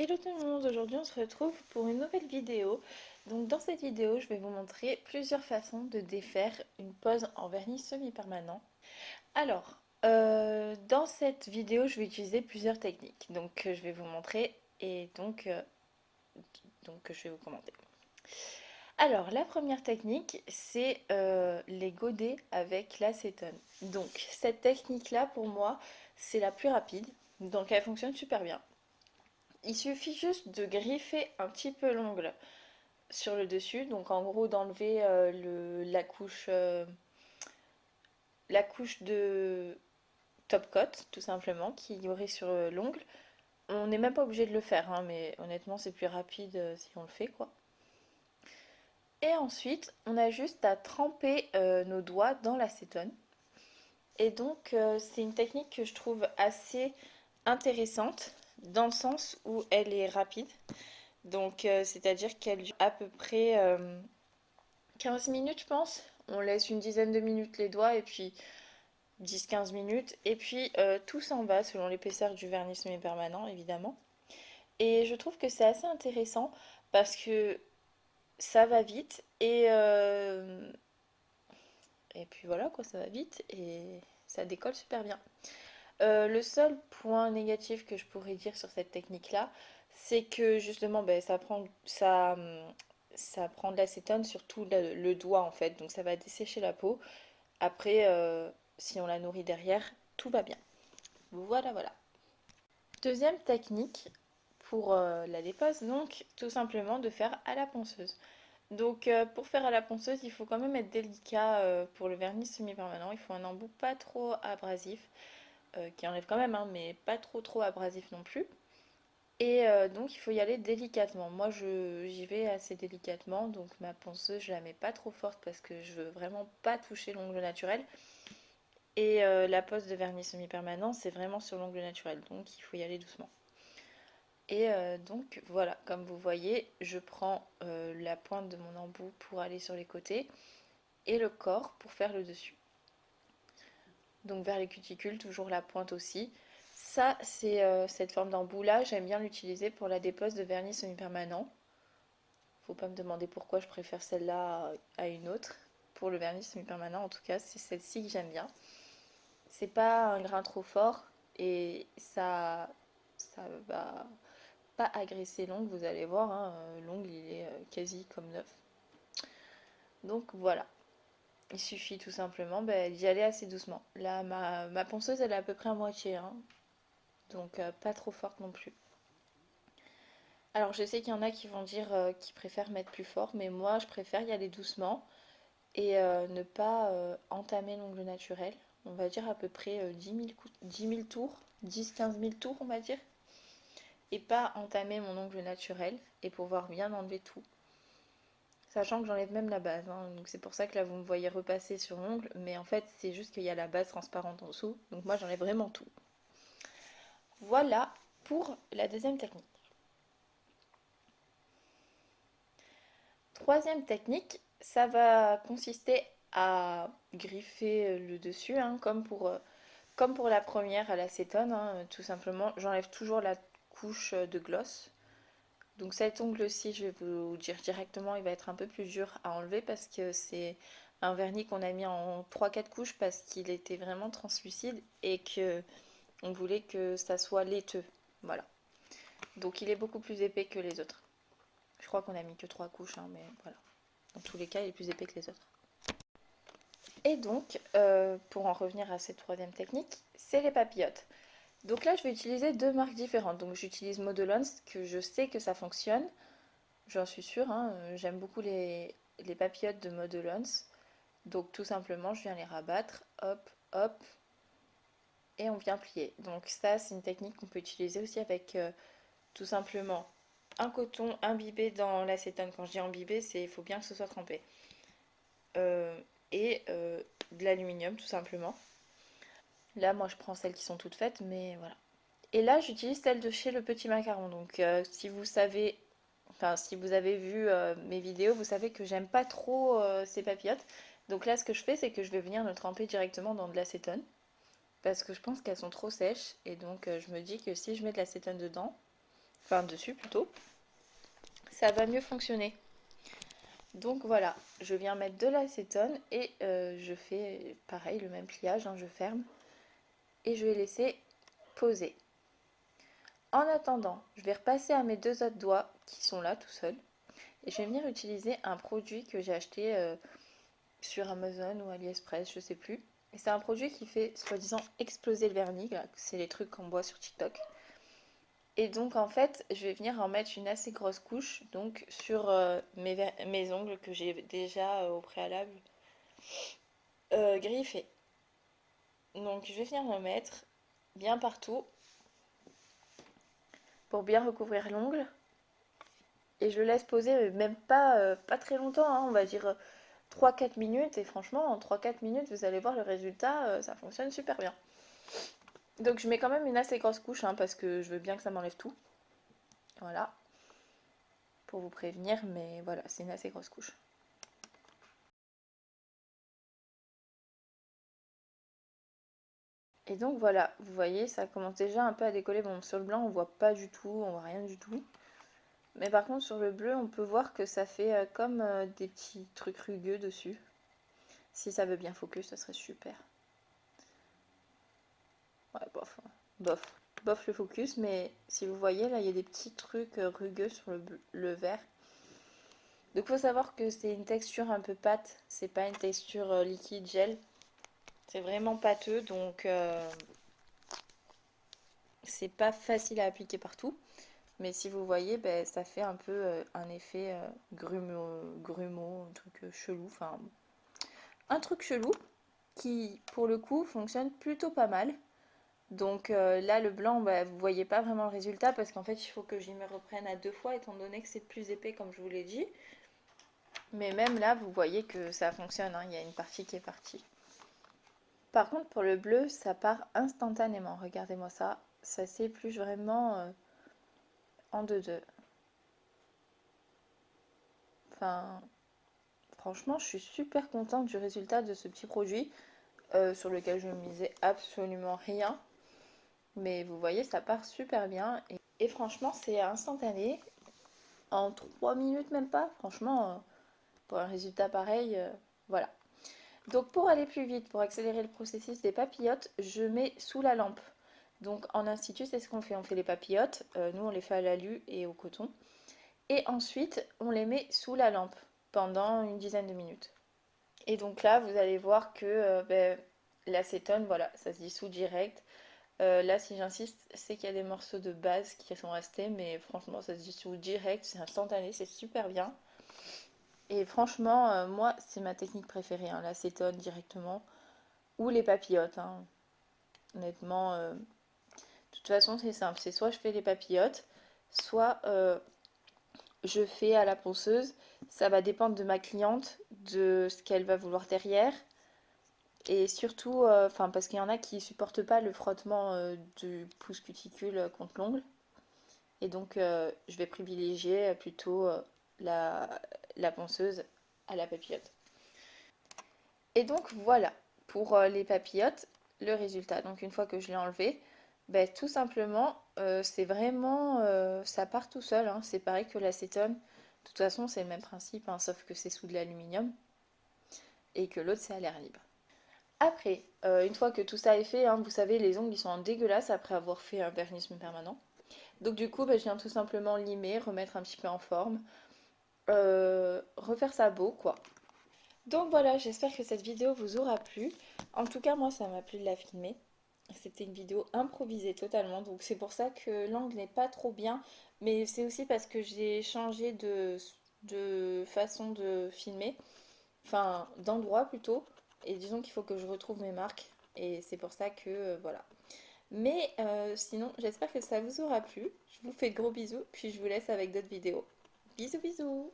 Hello tout le monde, aujourd'hui on se retrouve pour une nouvelle vidéo. Donc dans cette vidéo, je vais vous montrer plusieurs façons de défaire une pose en vernis semi-permanent. Alors, dans cette vidéo, je vais utiliser plusieurs techniques. Donc je vais vous montrer et donc je vais vous commenter. Alors, la première technique, c'est les godets avec l'acétone. Donc cette technique-là, pour moi, c'est la plus rapide. Donc elle fonctionne super bien. Il suffit juste de griffer un petit peu l'ongle sur le dessus, donc en gros d'enlever la couche de top coat tout simplement qu'il y aurait sur l'ongle. On n'est même pas obligé de le faire, hein, mais honnêtement c'est plus rapide si on le fait quoi. Et ensuite on a juste à tremper nos doigts dans l'acétone. Et donc c'est une technique que je trouve assez intéressante dans le sens où elle est rapide. Donc, c'est-à-dire qu'elle dure à peu près 15 minutes, je pense. On laisse une dizaine de minutes les doigts et puis 10-15 minutes. Et puis, tout s'en va selon l'épaisseur du vernis semi-permanent, évidemment. Et je trouve que c'est assez intéressant parce que ça va vite et puis voilà quoi, ça va vite et ça décolle super bien. Le seul point négatif que je pourrais dire sur cette technique-là, c'est que justement, ben, ça prend de l'acétone sur tout le doigt en fait, donc ça va dessécher la peau. Après, si on la nourrit derrière, tout va bien. Voilà, voilà. Deuxième technique pour la dépose, donc tout simplement de faire à la ponceuse. Donc pour faire à la ponceuse, il faut quand même être délicat pour le vernis semi-permanent. Il faut un embout pas trop abrasif. Qui enlève quand même, hein, mais pas trop abrasif non plus. Et donc il faut y aller délicatement. Moi j'y vais assez délicatement, donc ma ponceuse je la mets pas trop forte parce que je veux vraiment pas toucher l'ongle naturel. Et la pose de vernis semi-permanent c'est vraiment sur l'ongle naturel, donc il faut y aller doucement. Et donc voilà, comme vous voyez, je prends la pointe de mon embout pour aller sur les côtés et le corps pour faire le dessus. Donc vers les cuticules, toujours la pointe aussi. Ça, c'est cette forme d'embout là, j'aime bien l'utiliser pour la dépose de vernis semi-permanent. Faut pas me demander pourquoi je préfère celle-là à une autre. Pour le vernis semi-permanent, en tout cas, c'est celle-ci que j'aime bien. C'est pas un grain trop fort et ça va pas agresser l'ongle, vous allez voir, hein, l'ongle il est quasi comme neuf. Donc voilà. Il suffit tout simplement d'y aller assez doucement. Là, ma ponceuse, elle est à peu près à moitié, hein, donc pas trop forte non plus. Alors je sais qu'il y en a qui vont dire qu'ils préfèrent mettre plus fort, mais moi je préfère y aller doucement et ne pas entamer l'ongle naturel. On va dire à peu près 10 000 tours, 10-15 000 tours on va dire, et pas entamer mon ongle naturel et pouvoir bien enlever tout. Sachant que j'enlève même la base, hein, donc c'est pour ça que là vous me voyez repasser sur l'ongle, mais en fait c'est juste qu'il y a la base transparente en dessous, donc moi j'enlève vraiment tout. Voilà pour la deuxième technique. Troisième technique, ça va consister à griffer le dessus, hein, comme pour la première à l'acétone, hein, tout simplement. J'enlève toujours la couche de gloss. Donc cet ongle-ci, je vais vous dire directement, il va être un peu plus dur à enlever parce que c'est un vernis qu'on a mis en 3-4 couches parce qu'il était vraiment translucide et que on voulait que ça soit laiteux. Voilà. Donc il est beaucoup plus épais que les autres. Je crois qu'on a mis que 3 couches, hein, mais voilà. Dans tous les cas, il est plus épais que les autres. Et donc, pour en revenir à cette troisième technique, c'est les papillotes. Donc là, je vais utiliser deux marques différentes. Donc j'utilise Modelons, que je sais que ça fonctionne. J'en suis sûre, hein, j'aime beaucoup les papillotes de Modelons. Donc tout simplement, je viens les rabattre, hop, hop, et on vient plier. Donc ça, c'est une technique qu'on peut utiliser aussi avec tout simplement un coton imbibé dans l'acétone. Quand je dis imbibé, c'est il faut bien que ce soit trempé. Euh, et de l'aluminium tout simplement. Là, moi je prends celles qui sont toutes faites, mais voilà. Et là, j'utilise celle de chez Le Petit Macaron. Donc, si vous savez, enfin, si vous avez vu mes vidéos, vous savez que j'aime pas trop ces papillotes. Donc là, ce que je fais, c'est que je vais venir le tremper directement dans de l'acétone. Parce que je pense qu'elles sont trop sèches. Et donc, je me dis que si je mets de l'acétone dedans, enfin dessus plutôt, ça va mieux fonctionner. Donc voilà, je viens mettre de l'acétone et je fais pareil, le même pliage, hein, je ferme et je vais laisser poser. En attendant, je vais repasser à mes deux autres doigts qui sont là tout seuls et je vais venir utiliser un produit que j'ai acheté sur Amazon ou AliExpress, je sais plus. Et c'est un produit qui fait soi-disant exploser le vernis, c'est les trucs qu'on voit sur TikTok. Et donc en fait, je vais venir en mettre une assez grosse couche donc sur mes ongles que j'ai déjà au préalable griffés. Donc je vais venir le mettre bien partout pour bien recouvrir l'ongle. Et je le laisse poser même pas très longtemps, hein, on va dire 3-4 minutes. Et franchement, en 3-4 minutes, vous allez voir le résultat, ça fonctionne super bien. Donc je mets quand même une assez grosse couche hein, parce que je veux bien que ça m'enlève tout. Voilà. Pour vous prévenir, mais voilà, c'est une assez grosse couche. Et donc voilà, vous voyez, ça commence déjà un peu à décoller. Bon, sur le blanc, on voit pas du tout, on voit rien du tout. Mais par contre, sur le bleu, on peut voir que ça fait comme des petits trucs rugueux dessus. Si ça veut bien focus, ça serait super. Ouais, bof, hein. Bof. Bof le focus, mais si vous voyez, là, il y a des petits trucs rugueux sur le vert. Donc, il faut savoir que c'est une texture un peu pâte. C'est pas une texture liquide gel. C'est vraiment pâteux, donc c'est pas facile à appliquer partout. Mais si vous voyez, ben, ça fait un peu un effet grumeau, un truc chelou. Enfin, un truc chelou qui, pour le coup, fonctionne plutôt pas mal. Donc là, le blanc, bah, vous voyez pas vraiment le résultat parce qu'en fait, il faut que j'y me reprenne à deux fois étant donné que c'est plus épais comme je vous l'ai dit. Mais même là, vous voyez que ça fonctionne, hein, il y a une partie qui est partie. Par contre, pour le bleu, ça part instantanément. Regardez-moi ça. Ça s'épluche vraiment en deux. Enfin, franchement, je suis super contente du résultat de ce petit produit sur lequel je ne misais absolument rien. Mais vous voyez, ça part super bien. Et franchement, c'est instantané. En 3 minutes même pas. Franchement, pour un résultat pareil, voilà. Donc pour aller plus vite, pour accélérer le processus des papillotes, je mets sous la lampe. Donc en institut, c'est ce qu'on fait. On fait les papillotes. Nous, on les fait à l'alu et au coton. Et ensuite, on les met sous la lampe pendant une dizaine de minutes. Et donc là, vous allez voir que l'acétone, voilà, ça se dissout direct. Là, si j'insiste, c'est qu'il y a des morceaux de base qui sont restés, mais franchement, ça se dissout direct, c'est instantané, c'est super bien. Et franchement, moi, c'est ma technique préférée, hein, l'acétone directement, ou les papillotes, hein. Honnêtement, de toute façon, c'est simple, c'est soit je fais les papillotes, soit je fais à la ponceuse. Ça va dépendre de ma cliente, de ce qu'elle va vouloir derrière. Et surtout, enfin parce qu'il y en a qui supportent pas le frottement du pouce cuticule contre l'ongle. Et donc, je vais privilégier plutôt la ponceuse à la papillote. Et donc, voilà, pour les papillotes, le résultat. Donc, une fois que je l'ai enlevé, ben, tout simplement, c'est vraiment, ça part tout seul, hein. C'est pareil que l'acétone. De toute façon, c'est le même principe, hein, sauf que c'est sous de l'aluminium et que l'autre, c'est à l'air libre. Après, une fois que tout ça est fait, hein, vous savez, les ongles, ils sont dégueulasses après avoir fait un vernissement permanent. Donc du coup, bah, je viens tout simplement limer, remettre un petit peu en forme, refaire ça beau, quoi. Donc voilà, j'espère que cette vidéo vous aura plu. En tout cas, moi, ça m'a plu de la filmer. C'était une vidéo improvisée totalement, donc c'est pour ça que l'angle n'est pas trop bien. Mais c'est aussi parce que j'ai changé de façon de filmer, enfin d'endroit plutôt. Et disons qu'il faut que je retrouve mes marques. Et c'est pour ça que voilà. Mais sinon, j'espère que ça vous aura plu. Je vous fais de gros bisous, puis je vous laisse avec d'autres vidéos. Bisous bisous!